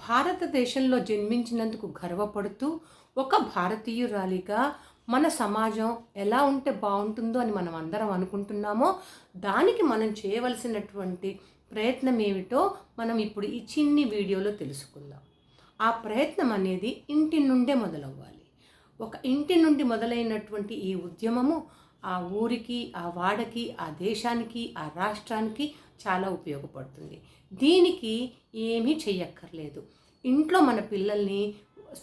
భారతదేశంలో జన్మించినందుకు గర్వపడుతూ ఒక భారతీయురాలిగా మన సమాజం ఎలా ఉంటే బాగుంటుందో అని మనం అందరం అనుకుంటున్నామో దానికి మనం చేయవలసినటువంటి ప్రయత్నం ఏమిటో మనం ఇప్పుడు ఈ చిన్ని వీడియోలో తెలుసుకుందాం. ఆ ప్రయత్నం అనేది ఇంటి నుండే మొదలవ్వాలి. ఒక ఇంటి నుండి మొదలైనటువంటి ఈ ఉద్యమము ఆ ఊరికి, ఆ వాడకి, ఆ దేశానికి, ఆ రాష్ట్రానికి చాలా ఉపయోగపడుతుంది. దీనికి ఏమీ చెయ్యక్కర్లేదు. ఇంట్లో మన పిల్లల్ని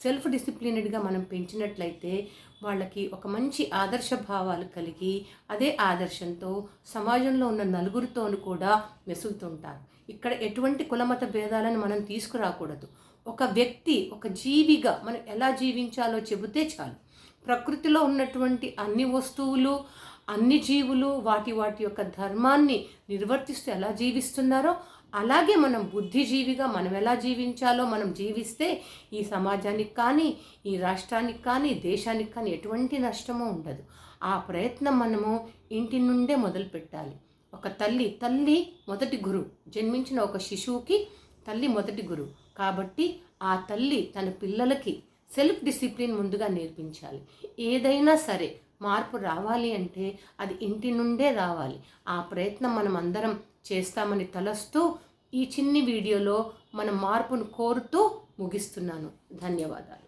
సెల్ఫ్ డిసిప్లినెడ్గా మనం పెంచినట్లయితే వాళ్ళకి ఒక మంచి ఆదర్శ భావాలు కలిగి అదే ఆదర్శంతో సమాజంలో ఉన్న నలుగురితోనూ కూడా మెసులుతుంటారు. ఇక్కడ ఎటువంటి కులమత భేదాలను మనం తీసుకురాకూడదు. ఒక వ్యక్తి ఒక జీవిగా మనం ఎలా జీవించాలో చెబితే చాలు. ప్రకృతిలో ఉన్నటువంటి అన్ని వస్తువులు, అన్ని జీవులు వాటి వాటి యొక్క ధర్మాన్ని నిర్వర్తిస్తూ ఎలా జీవిస్తున్నారో అలాగే మనం బుద్ధిజీవిగా మనం ఎలా జీవించాలో మనం జీవిస్తే ఈ సమాజానికి కానీ, ఈ రాష్ట్రానికి కానీ, దేశానికి కానీ ఎటువంటి నష్టమూ ఉండదు. ఆ ప్రయత్నం మనము ఇంటి నుండే మొదలు పెట్టాలి. ఒక తల్లి మొదటి గురువు. జన్మించిన ఒక శిశువుకి తల్లి మొదటి గురువు. కాబట్టి ఆ తల్లి తన పిల్లలకి సెల్ఫ్ డిసిప్లిన్ ముందుగా నేర్పించాలి. ఏదైనా సరే మార్పు రావాలి అంటే అది ఇంటి నుండే రావాలి. ఆ ప్రయత్నం మనం అందరం చేస్తామని తలస్తూ ఈ చిన్ని వీడియోలో మన మార్పును కోరుతూ ముగిస్తున్నాను. ధన్యవాదాలు.